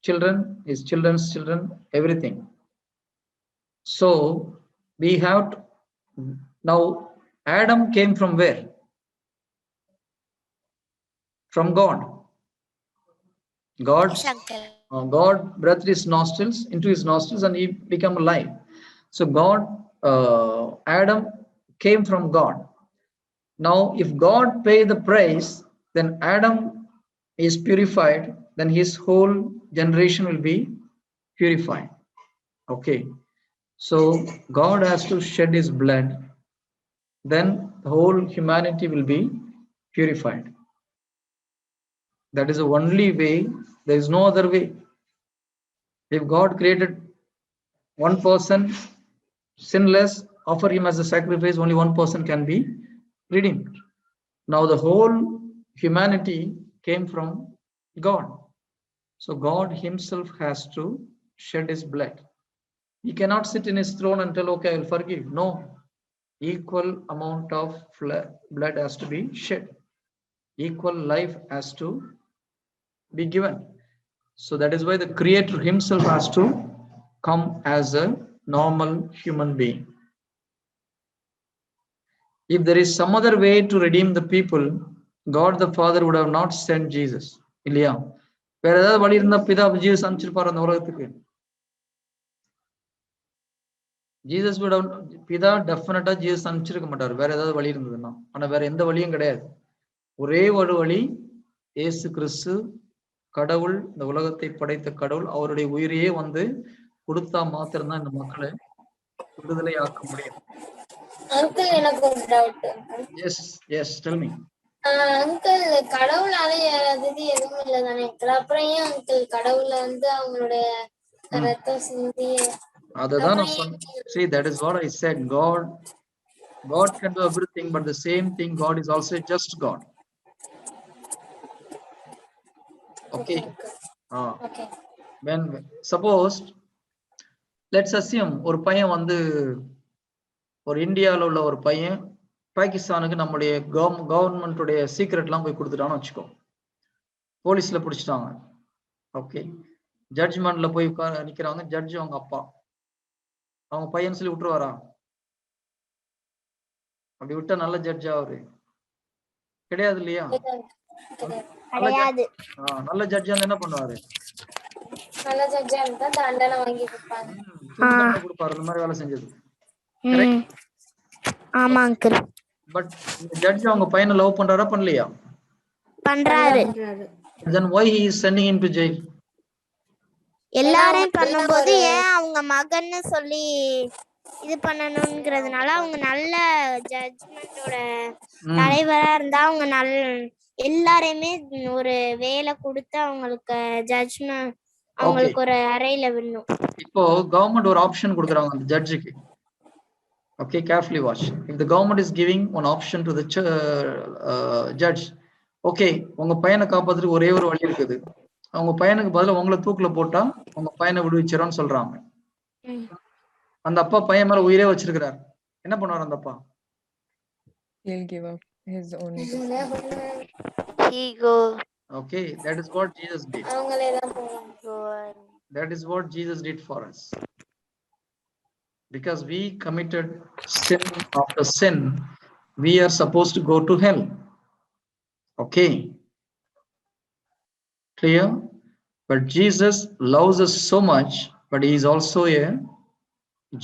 children, his children's children, everything. So we have to, now Adam came from where? From God. God breathed his nostrils into his nostrils and he became alive. So God, Adam came from God. Now, if God paid the price, then Adam is purified, then his whole generation will be purified. Okay. So God has to shed his blood, then the whole humanity will be purified. That is the only way. There is no other way. If God created one person sinless, offer him as a sacrifice, only one person can be redeemed. Now the whole humanity came from God. So God himself has to shed his blood. He cannot sit in his throne and tell, okay, I will forgive. No. Equal amount of blood has to be shed. Equal life has to be given. So that is why the Creator himself has to come as a normal human being. If there is some other way to redeem the people, God the Father would have not sent Jesus. இல்லையா? வேற ஏதாவது வழி இருந்தா பிதா Jesus அனுப்பிச்சிருப்பாரு அந்த உலகத்துக்கு. Jesus would have, பிதா டெஃபினட்டா ஜீசஸ் அனுப்பிச்சிருக்க மாட்டார் வேற ஏதாவது வழி இருந்ததுன்னா. ஆனா வேற எந்த வழியும் கிடையாது. ஒரே ஒரு வழி, இயேசு கிறிஸ்து கடவுள், இந்த உலகத்தை படைத்த கடவுள் அவருடைய உயிரையே வந்து கொடுத்தா மாத்திரம்தான் இந்த மக்களை விடுதலை ஆக்க முடியும். அங்கிள், எனக்கு ஒரு doubt. Yes tell me. Uncle, கடவுளால யாராவது எதுவும் இல்லை தானே அங்கிள்? அப்புறம் ஏன் அங்கிள் கடவுளை வந்து அவங்களுடைய ரத்தம் சிந்தி? அதுதான் நான் சொன்னேன். See, that is what I said. God can do everything, but the same thing, God is also just God. Okay. Okay. When suppose let's assume ஒரு பையன் வந்து, ஒரு இந்தியாவில் உள்ள ஒரு பையன் பாகிஸ்தானுக்கு நம்முடைய கவர்மெண்ட்டுடைய சீக்ரெட்லாம் போய் கொடுத்துட்டான்னு வச்சுக்கோ. போலீஸ்ல பிடிச்சிட்டாங்க. ஓகே. ஜட்ஜ்மெண்ட்ல போய் நிக்கிறாங்க. ஜட்ஜ் அவங்க அப்பா, அவங்க பையன் சொல்லி விட்டுருவாரா? அப்படி விட்டா நல்ல ஜட்ஜா அவரு கிடையாது இல்லையா? கிடையாது. நல்ல ஜட்ஜா என்ன பண்ணுவாரு? நல்ல ஜட்ஜா இருந்தா தண்டனை வாங்கி கொடுப்பாங்க. தூக்கு தண்டனை கொடுப்பாரு இந்த மாதிரி வேலை செஞ்சது. ஆமா அங்கிள். பட் இந்த ஜட்ஜ் அவங்க பையனை லவ் பண்றாரா பண்ணலையா? பண்றாரு. Then why he is sending him to jail? எல்லாரையும் பண்ணும்போது ஏன் அவங்க மகன்னு சொல்லி இது பண்ணணும்ங்கிறதுனால அவங்க நல்ல ஜட்ஜ்மெண்டோட தலைவரா இருந்தா அவங்க எல்லாரையுமே ஒரு வேலை கொடுத்து அவங்களுக்கு ஜட்ஜ்மெண்ட் அவங்களுக்கு ஒரு அறையில விடணும். இப்போ கவர்மெண்ட் ஒரு ஆப்ஷன் கொடுக்குறாங்க அந்த ஜட்ஜுக்கு. Okay, carefully watch. If the government is giving one option to the judge, okay, உங்க பையனை காப்பாத்துறதுக்கு ஒரே ஒரு வழி இருக்குது. அவங்க பையனுக்கு பதிலா உங்களை தூக்குல போட்டா உங்க பையனை விடுவிச்சிரோன்னு சொல்றாங்க. அந்த அப்பா பையன் மேல உயிரே வச்சிருக்கிறார். என்ன பண்ணுவார் அந்த அப்பா? He'll give up his own. Ego. Okay, that is what Jesus did. That is what Jesus did for us. Because we committed sin after sin, we are supposed to go to hell. Okay, clear? But Jesus loves us so much, but he is also a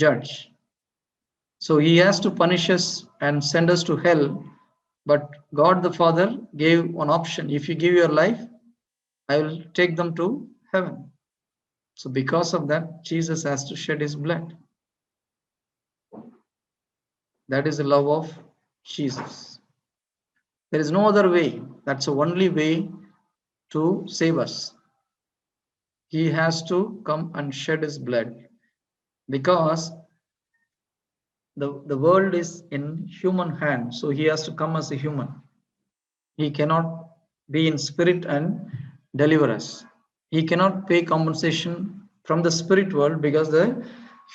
judge. So he has to punish us and send us to hell. But God the Father gave one option. If you give your life, I will take them to heaven. So because of that, Jesus has to shed his blood. That is the love of Jesus. There is no other way. That's the only way to save us. He has to come and shed his blood because the world is in human hand. So he has to come as a human. He cannot be in spirit and deliver us. He cannot pay compensation from the spirit world because the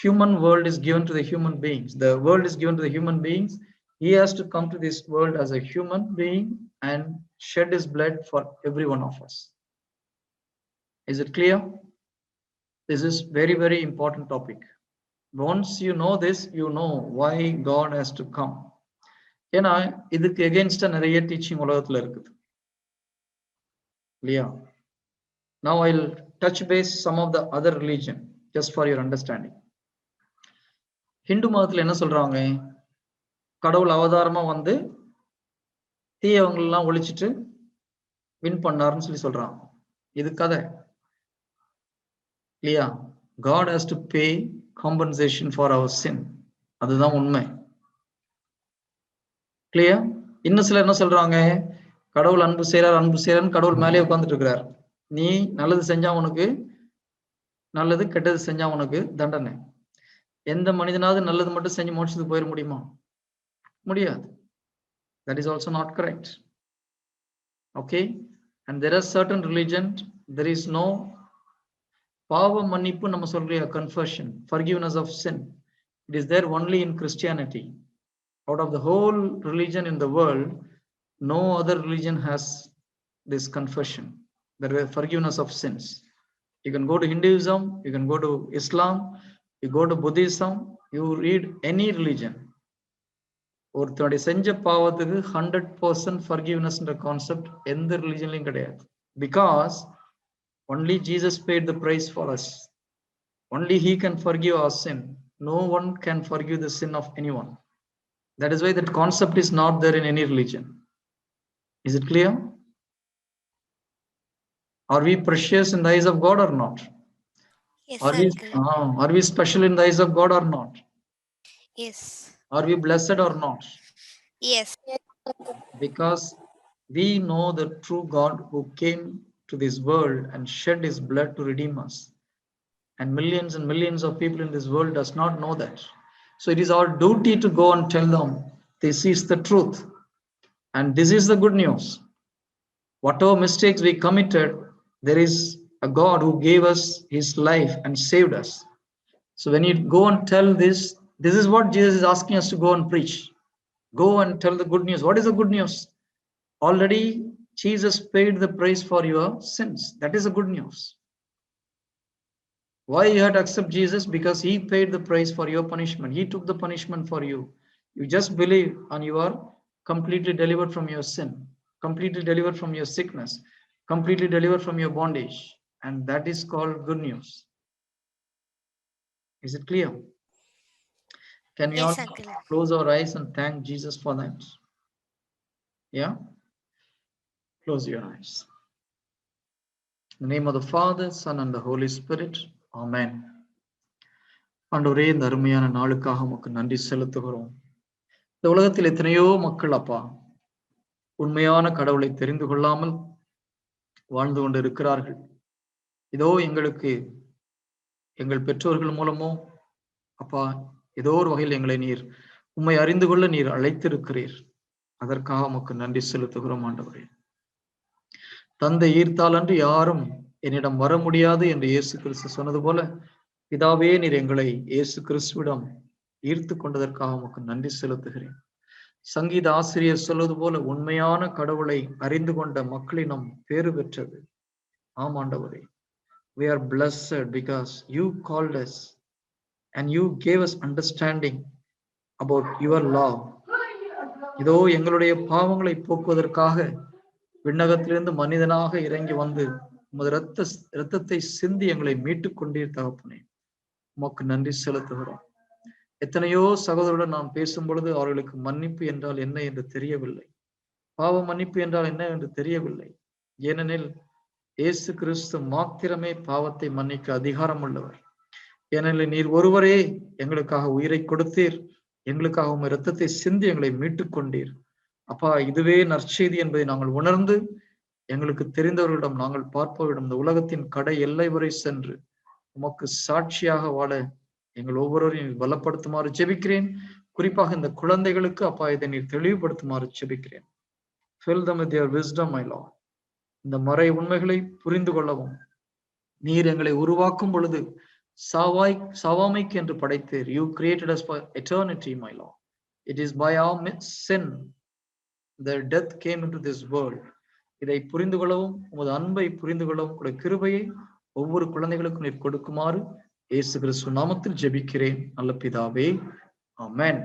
human world is given to the human beings. The world is given to the human beings. He has to come to this world as a human being and shed his blood for every one of us. Is it clear? This is very, very important topic. Once you know this, you know why God has to come. ஏன்னா இதுக்கு எகெயின்ஸ்டா நிறைய teaching உலகத்துல இருக்குது இல்லையா? Now I'll touch base some of the other religion just for your understanding. Hindu மதத்துல என்ன சொல்றாங்க? கடவுள் அவதாரமா வந்து தீயவங்களெல்லாம் ஒழிச்சிட்டு வின் பண்ணாருன்னு சொல்லி சொல்றாங்க. இது கதை இல்லையா? God has to pay compensation for our sin. அதுதான் உண்மை. கிளியர்? இன்னும் சிலர் என்ன சொல்றாங்க? கடவுள் அன்பு செய்யறார் கடவுள் மேலே உட்கார்ந்துட்டு இருக்கிறார். நீ நல்லது செஞ்சா உனக்கு நல்லது, கெட்டது செஞ்சா உனக்கு தண்டனை. எந்த மனிதனாவது நல்லது மட்டும் செஞ்சு மோட்சத்துக்கு போயிட முடியுமா? முடியாது. That is also not correct. Okay, and there are certain religion, there is no பாவ மன்னிப்பு நம்ம சொல்ற confession, forgiveness of sin. It is there only in Christianity. Out of the whole religion in the world, no other religion has this confession, the forgiveness of sins. You can go to Hinduism, you can go to Islam, you go to Buddhism, you read any religion. ஒருத்தருடைய செஞ்ச பாவத்துக்கு 100% forgiveness என்ற concept எந்த ரிலிஜன்லயும் கிடையாது. Because only Jesus paid the price for us. Only he can forgive our sin. No one can forgive the sin of anyone. That is why that concept is not there in any religion. Is it clear? Are we precious in the eyes of God or not? Yes, are we special in the eyes of God or not? Yes. Are we blessed or not? Yes. Because we know the true God who came to this world and shed his blood to redeem us. And millions of people in this world does not know that. So it is our duty to go and tell them, this is the truth. And this is the good news. Whatever mistakes we committed, there is a God who gave us his life and saved us. So when you go and tell this is what Jesus is asking us to go and preach. Go and tell the good news. What is the good news? Already Jesus paid the price for your sins. That is the good news. Why you had to accept Jesus? Because he paid the price for your punishment. He took the punishment for you. You just believe and you are completely delivered from your sin, completely delivered from your sickness, completely delivered from your bondage, and that is called good news. Is it clear? Can we Yes, all uncle. close our eyes and thank Jesus for that? Yeah? Close your eyes. In the name of the Father, Son, and the Holy Spirit. Amen. ஆண்டவரே, இந்த அருமையான நாளுக்காக உமக்கு நன்றி செலுத்துகிறோம். இந்த உலகத்தில் எத்தனையோ மக்கள் அப்பா உண்மையான கடவுளை தெரிந்து கொள்ளாமல் வாழ்ந்து கொண்டு இருக்கிறார்கள். இதோ எங்களுக்கு எங்கள் பெற்றோர்கள் மூலமோ அப்பா ஏதோ ஒரு வகையில் எங்களை நீர் உம்மை அறிந்து கொள்ள நீர் அழைத்திருக்கிறீர். அதற்காக உமக்கு நன்றி செலுத்துகிறோம் ஆண்டவரே. தந்தை ஈர்த்தால் அன்று யாரும் என்னிடம் வர முடியாது என்று இயேசு கிறிஸ்து சொன்னது போல, பிதாவே நீர் எங்களை இயேசு கிறிஸ்துவிடம் ஈர்த்து கொண்டதற்காக உமக்கு நன்றி செலுத்துகிறேன். சங்கீத ஆசிரியர் சொல்வது போல, உண்மையான கடவுளை அறிந்து கொண்ட மக்களினம் பேறு பெற்றது. ஆம் ஆண்டவரே, we are blessed because you called us and you gave us understanding about your law. இதோ எங்களுடைய பாவங்களை போக்குவதற்காக விண்ணகத்திலிருந்து மனிதனாக இறங்கி வந்து உமது இரத்தத்தை சிந்தி எங்களை மீட்டுக் கொண்டீர் தகப்பனே. உமக்கு நன்றி செலுத்துகிறோம். எத்தனையோ சகோதரருடன் நாம் பேசும் பொழுது அவர்களுக்கு மன்னிப்பு என்றால் என்ன என்று தெரியவில்லை, பாவ மன்னிப்பு என்றால் என்ன என்று தெரியவில்லை. ஏனெனில் இயேசு கிறிஸ்து மாத்திரமே பாவத்தை மன்னிக்க அதிகாரம் உள்ளவர். ஏனெனில் நீர் ஒருவரே எங்களுக்காக உயிரை கொடுத்தீர், எங்களுக்காக உம் இரத்தத்தை சிந்தி எங்களை மீட்டுக் கொண்டீர். அப்பா, இதுவே நற்செய்தி என்பதை நாங்கள் உணர்ந்து எங்களுக்கு தெரிந்தவர்களிடம் நாங்கள் பார்ப்பவரிடம் இந்த உலகத்தின் கடை எல்லை வரை சென்று உமக்கு சாட்சியாக வாழ எங்கள் ஒவ்வொருவரையும் பலப்படுத்துமாறு ஜெபிக்கிறேன். குறிப்பாக இந்த குழந்தைகளுக்கு அப்பா இதை நீர் தெளிவுபடுத்துமாறு ஜெபிக்கிறேன். Fill them with your wisdom, my Lord. இந்த மறை உண்மைகளை புரிந்து கொள்ளவும் நீர் எங்களை உருவாக்கும் பொழுது சாவாமைக்கு என்று படைத்தீர். You created us for eternity, my Lord. It is by our sin the death came into this world. இதை புரிந்து கொள்ளவும் உமது அன்பை புரிந்து கொள்ளவும் கூட கிருபையை ஒவ்வொரு குழந்தைகளுக்கும் நீர் கொடுக்குமாறு இயேசு கிறிஸ்து நாமத்தில் ஜெபிக்கிறேன் நல்ல பிதாவே. ஆமென்.